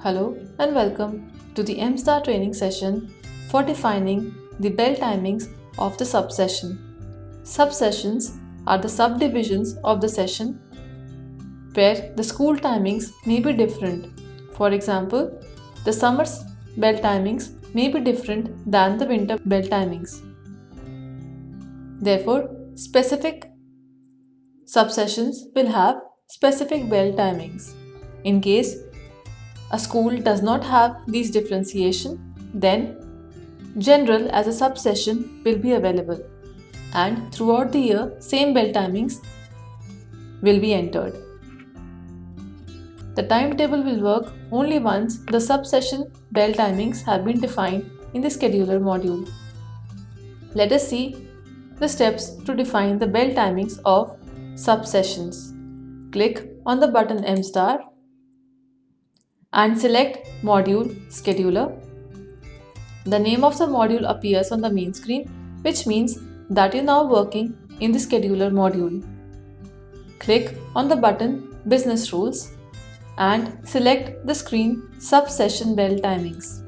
Hello and welcome to the MSTAR training session for defining the bell timings of the subsession. Subsessions are the subdivisions of the session where the school timings may be different. For example, the summer bell timings may be different than the winter bell timings. Therefore, specific subsessions will have specific bell timings. In case a school does not have these differentiation, then general as a subsession will be available, and throughout the year same bell timings will be entered. The timetable will work only once the subsession bell timings have been defined in the scheduler module. Let us see the steps to define the bell timings of subsessions. Click on the button MSTAR and select Module Scheduler. The name of the module appears on the main screen, which means that you're now working in the Scheduler module. Click on the button Business Rules and select the screen Subsession Bell Timings.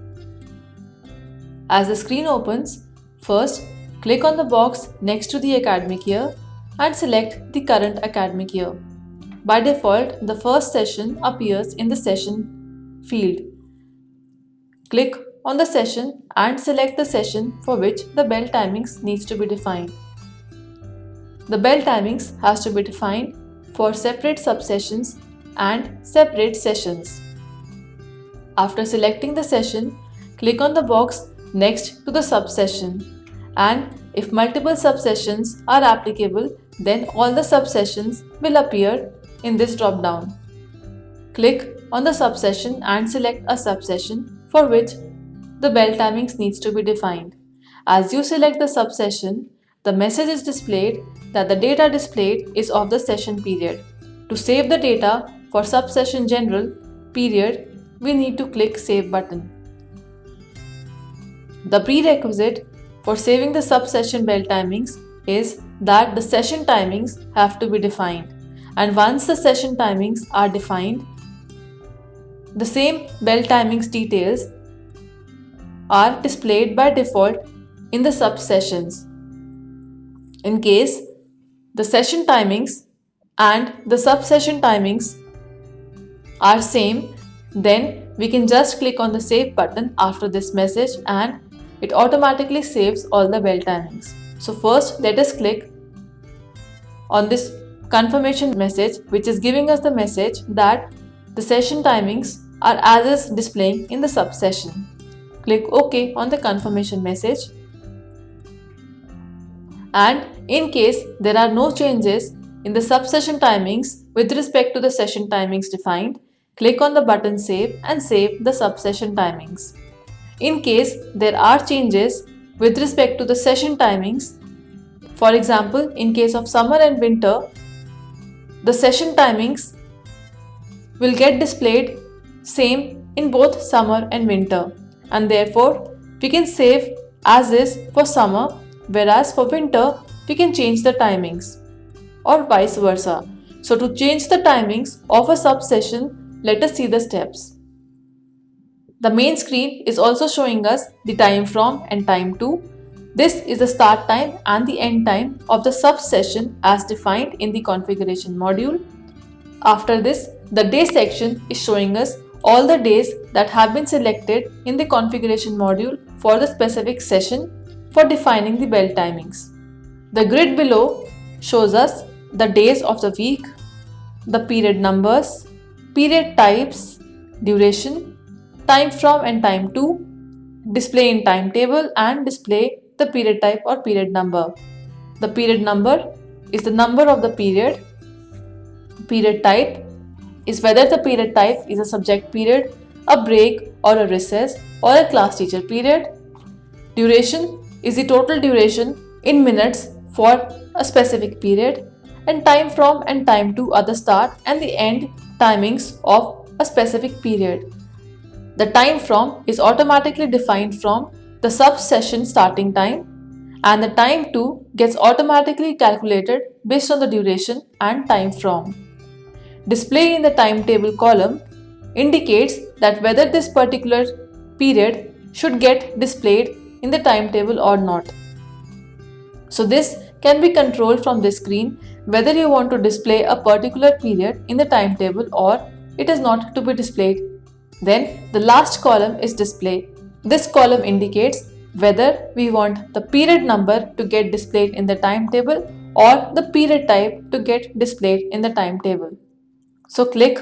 As the screen opens, first click on the box next to the academic year and select the current academic year. By default, the first session appears in the session field. Click on the session and select the session for which the bell timings needs to be defined. The bell timings has to be defined for separate subsessions and separate sessions. After selecting the session, click on the box next to the subsession, and if multiple subsessions are applicable, then all the subsessions will appear in this drop down. Click on the subsession and select a subsession for which the bell timings needs to be defined. As you select the subsession, the message is displayed that the data displayed is of the session period. To save the data for subsession general period, we need to click Save button. The prerequisite for saving the subsession bell timings is that the session timings have to be defined, and once the session timings are defined, the same bell timings details are displayed by default in the subsessions. In case the session timings and the subsession timings are same, then we can just click on the Save button after this message and it automatically saves all the bell timings. So first let us click on this confirmation message, which is giving us the message that the session timings are as is displaying in the subsession. Click OK on the confirmation message, and in case there are no changes in the subsession timings with respect to the session timings defined, click on the button Save and save the subsession timings. In case there are changes with respect to the session timings, for example, in case of summer and winter, the session timings will get displayed same in both summer and winter, and therefore we can save as is for summer, whereas for winter we can change the timings, or vice versa. So to change the timings of a subsession, let us see the steps. The main screen is also showing us the time from and time to. This is the start time and the end time of the subsession as defined in the configuration module. After this, the day section is showing us all the days that have been selected in the configuration module for the specific session for defining the bell timings. The grid below shows us the days of the week, the period numbers, period types, duration, time from and time to, display in timetable, and display the period type or period number. The period number is the number of the period. Period type is whether the period type is a subject period, a break or a recess, or a class teacher period. Duration is the total duration in minutes for a specific period, and time from and time to are the start and the end timings of a specific period. The time from is automatically defined from the subsession starting time, and the time to gets automatically calculated based on the duration and time from. Display in the timetable column indicates that whether this particular period should get displayed in the timetable or not. So this can be controlled from this screen whether you want to display a particular period in the timetable or it is not to be displayed. Then the last column is display. This column indicates whether we want the period number to get displayed in the timetable or the period type to get displayed in the timetable. So click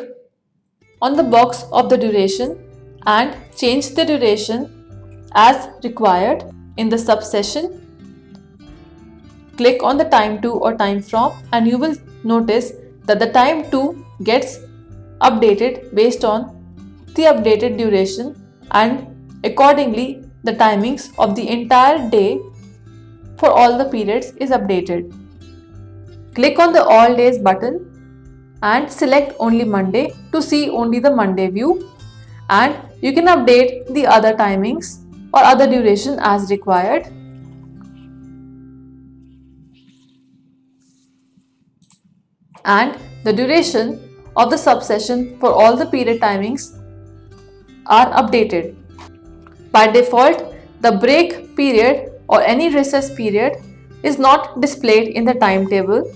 on the box of the duration and change the duration as required in the subsession. Click on the time to or time from and you will notice that the time to gets updated based on the updated duration, and accordingly the timings of the entire day for all the periods is updated. Click on the all days button and select only Monday to see only the Monday view, and you can update the other timings or other duration as required. And the duration of the subsession for all the period timings are updated. By default, the break period or any recess period is not displayed in the timetable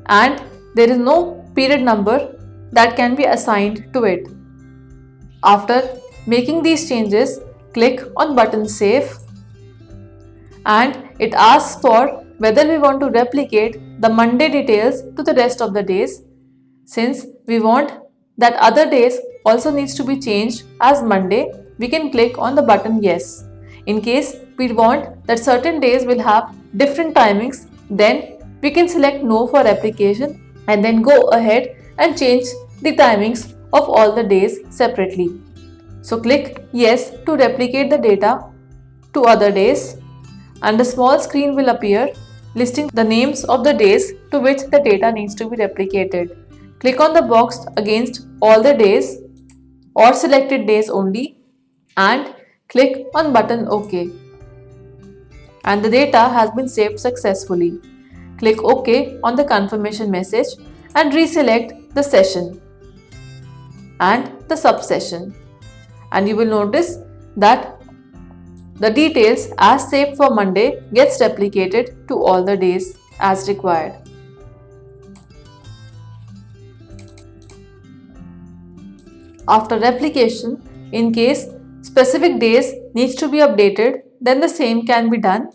and there is no period number that can be assigned to it. After making these changes, click on button Save and it asks for whether we want to replicate the Monday details to the rest of the days. Since we want that other days also needs to be changed as Monday, we can click on the button Yes. In case we want that certain days will have different timings, then we can select No for replication and then go ahead and change the timings of all the days separately. So click Yes to replicate the data to other days, and a small screen will appear listing the names of the days to which the data needs to be replicated. Click on the box against all the days or selected days only and click on button OK. And the data has been saved successfully. Click OK on the confirmation message and reselect the session and the subsession. And you will notice that the details as saved for Monday gets replicated to all the days as required. After replication, in case specific days needs to be updated, then the same can be done.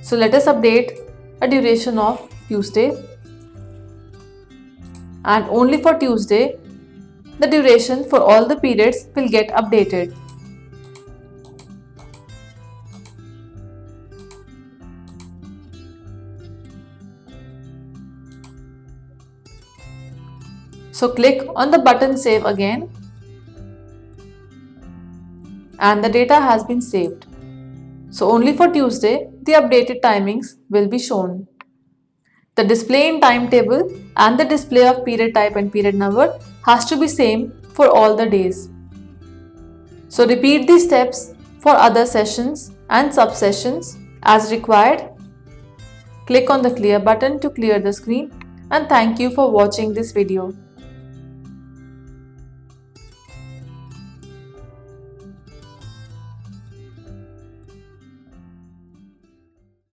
So let us update a duration of Tuesday, and only for Tuesday the duration for all the periods will get updated. So click on the button Save again and the data has been saved. So only for Tuesday the updated timings will be shown. The display in timetable and the display of period type and period number has to be same for all the days. So repeat these steps for other sessions and subsessions as required. Click on the clear button to clear the screen, and thank you for watching this video.